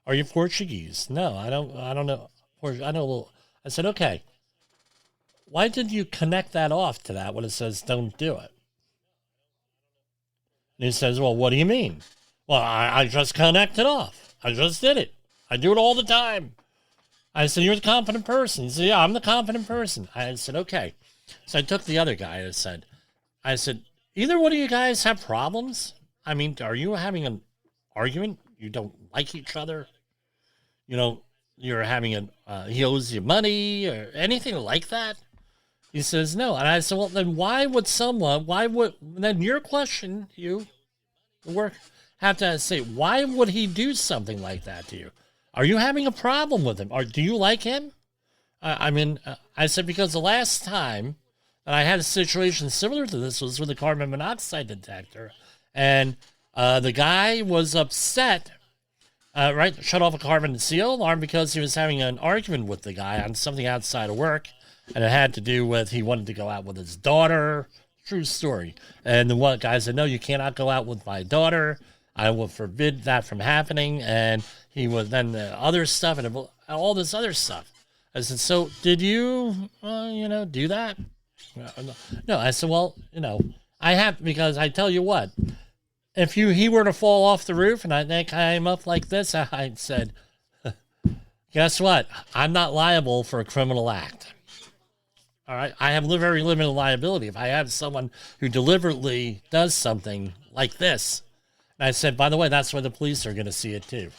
"Are you Portuguese?" "No, I don't know. I know a little." I said, "Okay. why did you connect that off to that when it says don't do it? And he says, well, what do you mean? Well, I just connected off. I just did it. I do it all the time. I said, you're the competent person. He said, yeah, I'm the competent person. I said, okay. So I took the other guy and I said, either one of you guys have problems? I mean, are you having an argument? You don't like each other? You know, you're having he owes you money or anything like that? He says, no. And I said, well, then then your question, the work, have to say, why would he do something like that to you? Are you having a problem with him? Or do you like him? I said, because the last time that I had a situation similar to this was with a carbon monoxide detector. And the guy was upset, shut off a carbon CO alarm because he was having an argument with the guy on something outside of work. And it had to do with he wanted to go out with his daughter. True story. And the one guy said, no, you cannot go out with my daughter. I will forbid that from happening. And he was then the other stuff and all this other stuff. I said, so did you, do that? No, I said, well, I have, because I tell you what, if he were to fall off the roof and I came up like this, I said, guess what? I'm not liable for a criminal act. All right. I have very limited liability. If I have someone who deliberately does something like this, and I said, by the way, that's where the police are going to see it too.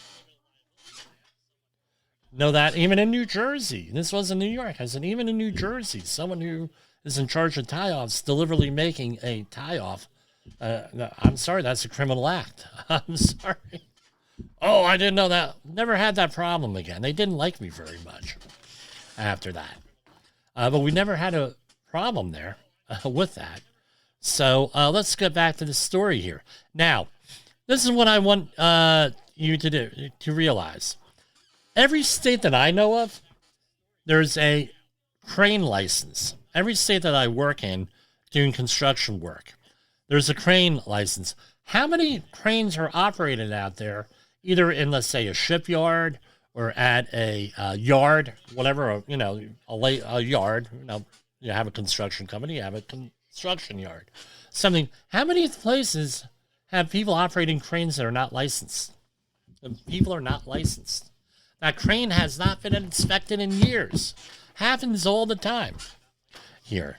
Know that even in New Jersey, this was in New York. I said, even in New Jersey, someone who is in charge of tie-offs deliberately making a tie-off. I'm sorry, that's a criminal act. I'm sorry. Oh, I didn't know that. Never had that problem again. They didn't like me very much after that. But we never had a problem there with that. So let's get back to the story here. Now, this is what I want you to realize. Every state that I know of, there's a crane license. Every state that I work in doing construction work, there's a crane license. How many cranes are operated out there, either in, let's say, a shipyard or at a yard, whatever, a yard, you have a construction company, you have a construction yard, something. How many places have people operating cranes that are not licensed? The people are not licensed. That crane has not been inspected in years. Happens all the time here.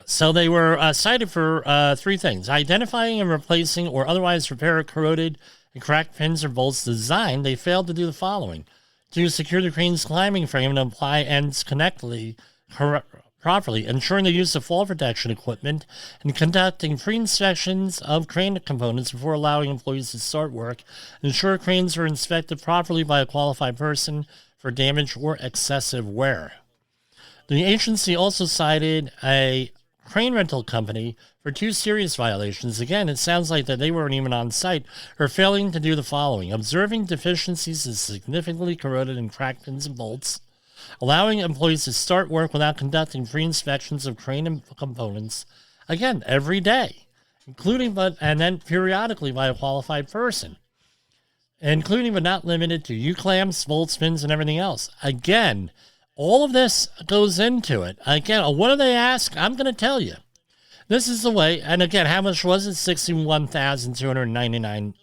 So they were cited for three things: identifying and replacing or otherwise repair corroded and cracked pins or bolts designed. They failed to do the following: to secure the crane's climbing frame and apply ends properly, ensuring the use of fall protection equipment, and conducting pre-inspections of crane components before allowing employees to start work. Ensure cranes are inspected properly by a qualified person for damage or excessive wear. The agency also cited a crane rental company for two serious violations. Again, it sounds like that they weren't even on site, for failing to do the following: observing deficiencies in significantly corroded and cracked pins and bolts, allowing employees to start work without conducting pre-inspections of crane components, again, every day, and then periodically by a qualified person, including but not limited to U-clamps, bolts, pins, and everything else. Again, all of this goes into it. Again, what do they ask? I'm going to tell you. This is the way, and again, how much was it? $61,299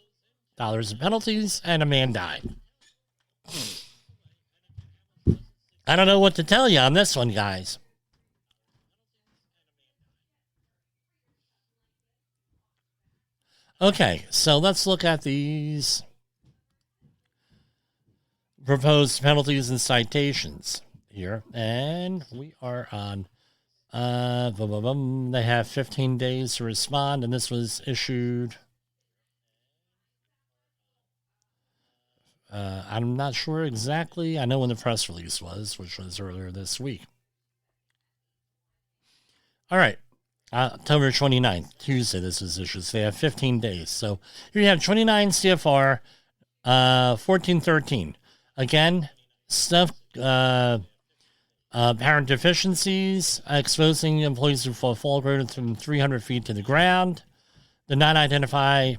in penalties, and a man died. I don't know what to tell you on this one, guys. Okay, so let's look at these proposed penalties and citations here. And we are on, they have 15 days to respond, and this was issued, I'm not sure exactly. I know when the press release was, which was earlier this week. All right. October 29th, Tuesday, this was issued. So they have 15 days. So here you have 29 CFR 1413. Again, stuff, apparent deficiencies, exposing employees to fall greater than 300 feet to the ground. Did not identify,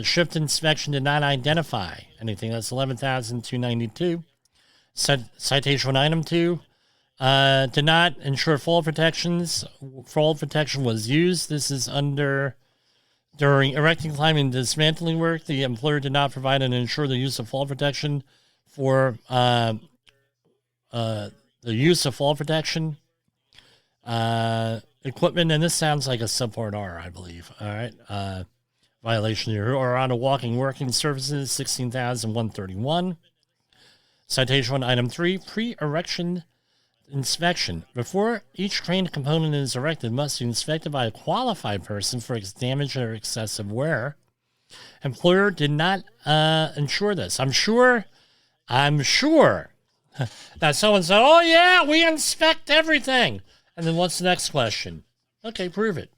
shift inspection did not identify anything. That's 11,292. Citation item 2. did not ensure fall protections. Fall protection was used. This is during erecting, climbing, and dismantling work. The employer did not provide and ensure the use of fall protection for the use of fall protection equipment. And this sounds like a subpart R, I believe. All right. Violation here. Or on a walking working surfaces, 16,131. Citation 1, item 3, pre-erection inspection. Before each crane component is erected, must be inspected by a qualified person for damage or excessive wear. Employer did not ensure this. I'm sure that someone said, oh yeah, we inspect everything. And then what's the next question? Okay, prove it.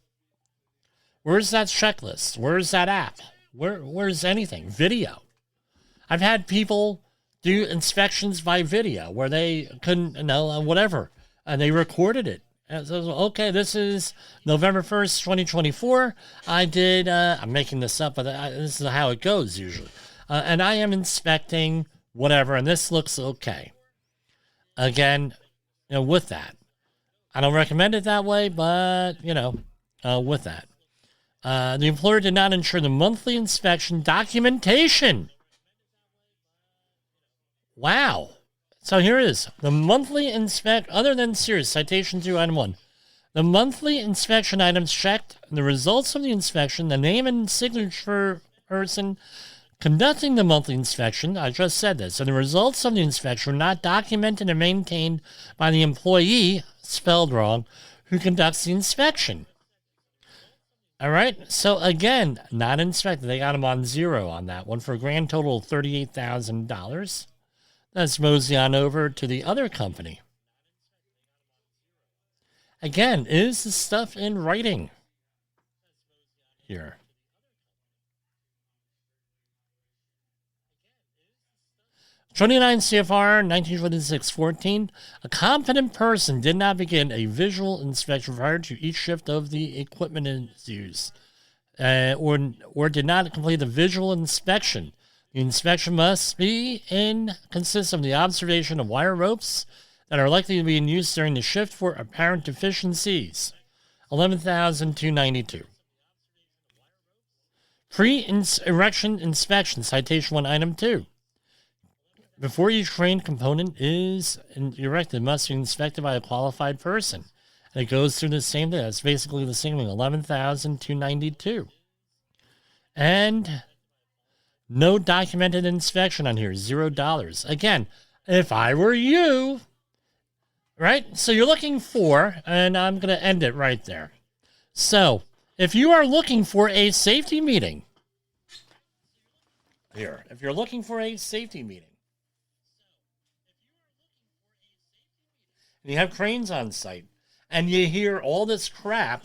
Where's that checklist? Where's that app? Where's anything? Video. I've had people do inspections by video where they couldn't, whatever, and they recorded it. And so, okay, this is November 1st, 2024. I did, I'm making this up, but this is how it goes usually. And I am inspecting whatever, and this looks okay. Again, with that. I don't recommend it that way, but, with that. The employer did not ensure the monthly inspection documentation. Wow. So here it is. The monthly other than serious, citation 2, item 1. The monthly inspection items checked, the results of the inspection, the name and signature person conducting the monthly inspection, I just said this, and the results of the inspection were not documented and maintained by the employee, spelled wrong, who conducts the inspection. All right. So again, not inspected. They got him on 0 on that one for a grand total of $38,000. Let's mosey on over to the other company. Again, is the stuff in writing here? (29 CFR 1926-14). A competent person did not begin a visual inspection prior to each shift of the equipment in use, or did not complete the visual inspection. The inspection must consist of the observation of wire ropes that are likely to be in use during the shift for apparent deficiencies. 11,292. Pre-erection inspection, citation 1, item 2. Before each crane component is erected, it must be inspected by a qualified person. And it goes through the same thing. That's basically the same thing, 11,292. And no documented inspection on here, $0. Again, if I were you, right? So you're looking for, and I'm going to end it right there. So if you are looking for a safety meeting, if you're looking for a safety meeting, and you have cranes on site, and you hear all this crap,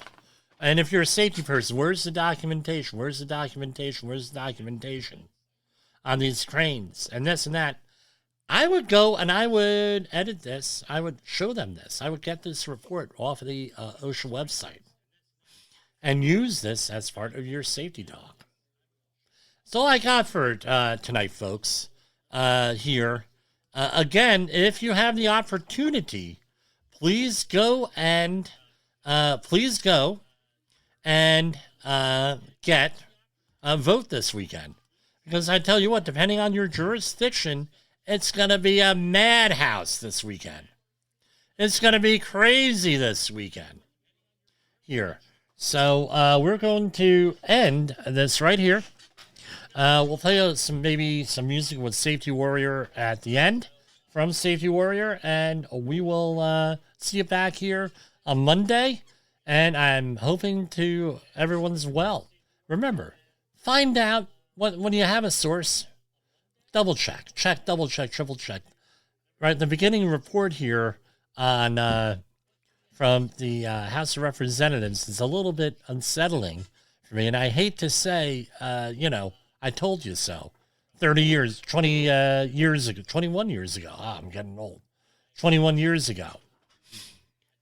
and if you're a safety person, where's the documentation? Where's the documentation? Where's the documentation on these cranes and this and that? I would go and I would edit this. I would show them this. I would get this report off of the OSHA website and use this as part of your safety talk. That's all I got for tonight, folks, here. Again, if you have the opportunity, please go and get a vote this weekend. Because I tell you what, depending on your jurisdiction, it's going to be a madhouse this weekend. It's going to be crazy this weekend here. So we're going to end this right here. We'll play some music with Safety Warrior at the end from Safety Warrior, and we will see you back here on Monday. And I'm hoping everyone's well. Remember, find out when you have a source, double check, double check, triple check. Right, the beginning report here on from the House of Representatives is a little bit unsettling for me, and I hate to say, I told you so. 20 years ago, 21 years ago. I'm getting old. 21 years ago.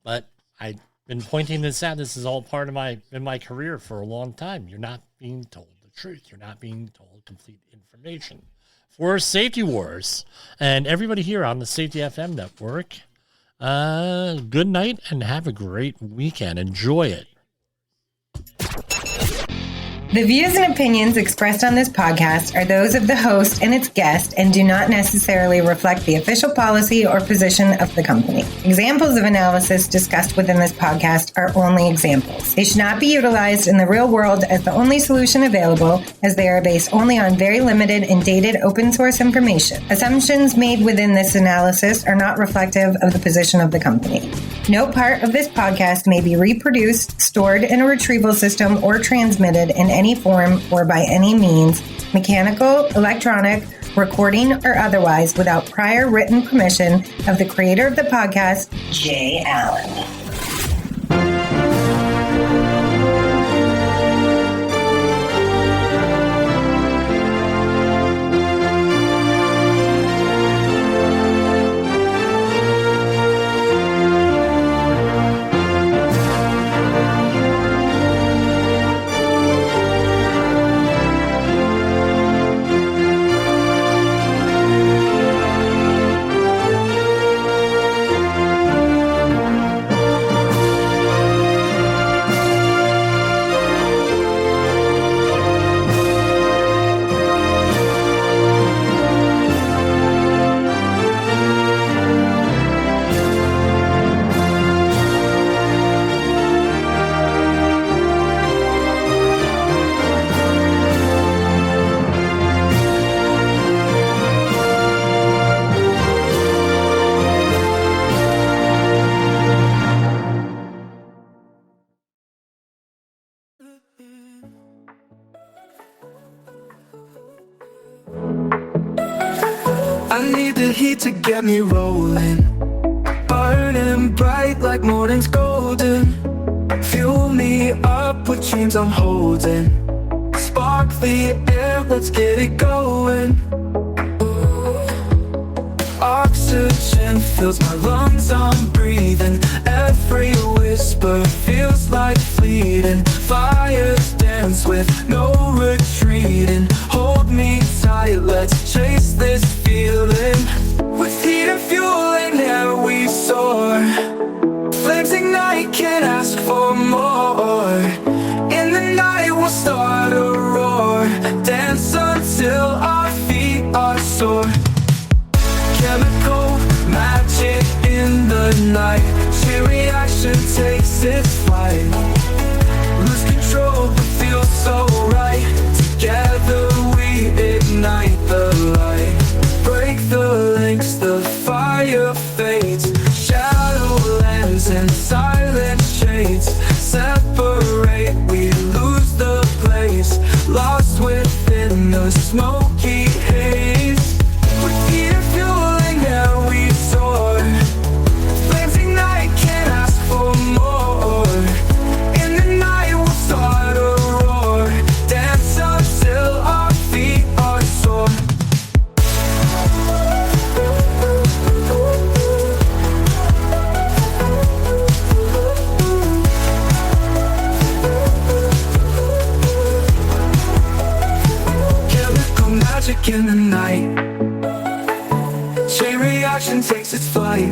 But I've been pointing this out. This is all part of my career for a long time. You're not being told the truth. You're not being told complete information. For Safety Wars, and everybody here on the Safety FM network, Good night and have a great weekend. Enjoy it.
The views and opinions expressed on this podcast are those of the host and its guest and do not necessarily reflect the official policy or position of the company. Examples of analysis discussed within this podcast are only examples. They should not be utilized in the real world as the only solution available, as they are based only on very limited and dated open source information. Assumptions made within this analysis are not reflective of the position of the company. No part of this podcast may be reproduced, stored in a retrieval system, or transmitted in any form or by any means, mechanical, electronic, recording, or otherwise, without prior written permission of the creator of the podcast, Jay Allen.
I need the heat to get me rolling, burning bright like morning's golden. Fuel me up with dreams I'm holding, spark the air, let's get it going. Oxygen fills my lungs, I'm breathing. Every whisper feels like fleeting. Fires dance with no retreating. Hold me tight, let's chase this feeling. With heat and fuel in air we soar. Flames ignite, can't ask for more. In the night we'll start a roar. Dance until our feet are sore. Chemical magic in the night. Chain reaction takes its flight. Lose control but feel so right. Together we ignite the light. Break the links, the fire fades. Shadowlands and silent shades separate, we lose the place. Lost within the smoky haze. With heat and fueling air we soar. Flames ignite, can't ask for more. In the night we'll start a roar. Dance until our feet are sore. Chemical magic in the night. Chain reaction takes its flight.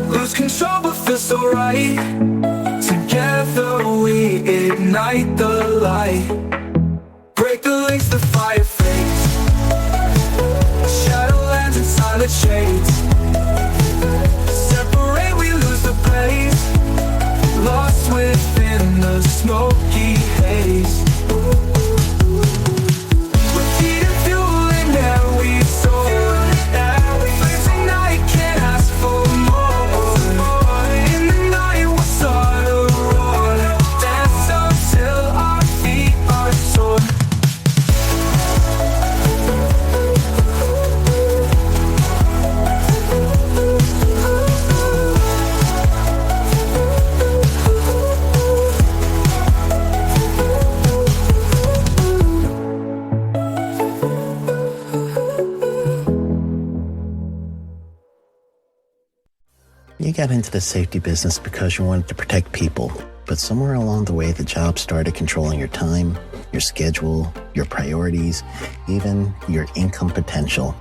Lose control but feel so right. Together we ignite the light. Break the links, the fire fades. Shadowlands and silent shades separate, we lose the place. Lost within the smoky haze. With heat and fuel in air we soar. Flames ignite, can't ask for more. In the night we'll start a roar. Dance until our feet are sore.
You got into the safety business because you wanted to protect people, but somewhere along the way the job started controlling your time, your schedule, your priorities, even your income potential.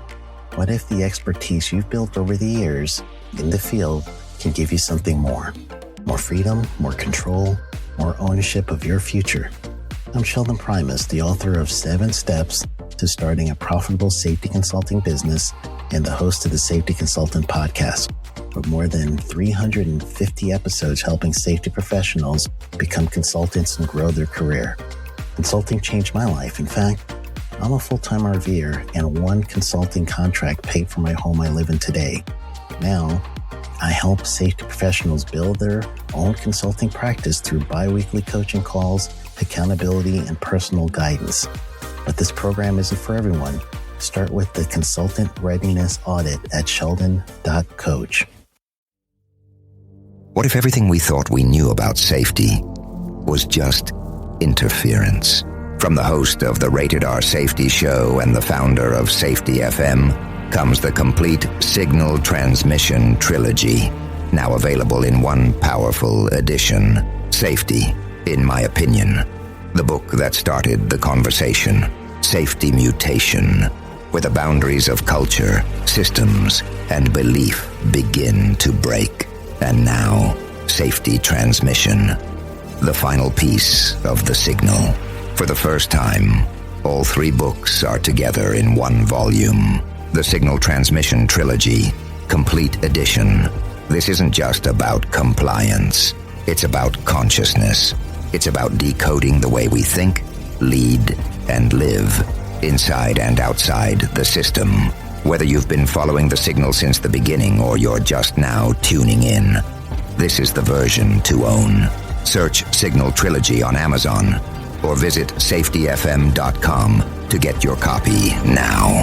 What if the expertise you've built over the years in the field can give you something more. More freedom, more control, more ownership of your future. I'm Sheldon Primus, the author of 7 Steps to Starting a Profitable Safety Consulting Business and the host of the Safety Consultant Podcast, with more than 350 episodes helping safety professionals become consultants and grow their career. Consulting changed my life. In fact, I'm a full-time RVer, and one consulting contract paid for my home I live in today. Now, I help safety professionals build their own consulting practice through bi-weekly coaching calls, accountability, and personal guidance. But this program isn't for everyone. Start with the Consultant Readiness Audit at sheldon.coach.
What if everything we thought we knew about safety was just interference? From the host of the Rated R Safety Show and the founder of Safety FM comes the complete Signal Transmission Trilogy, now available in one powerful edition. Safety, in my opinion, the book that started the conversation. Safety Mutation, where the boundaries of culture, systems, and belief begin to break. And now, Safety Transmission, the final piece of the signal. For the first time, all 3 books are together in one volume. The Signal Transmission Trilogy, Complete Edition. This isn't just about compliance. It's about consciousness. It's about decoding the way we think, lead, and live, inside and outside the system. Whether you've been following the signal since the beginning or you're just now tuning in, this is the version to own. Search Signal Trilogy on Amazon or visit safetyfm.com to get your copy now.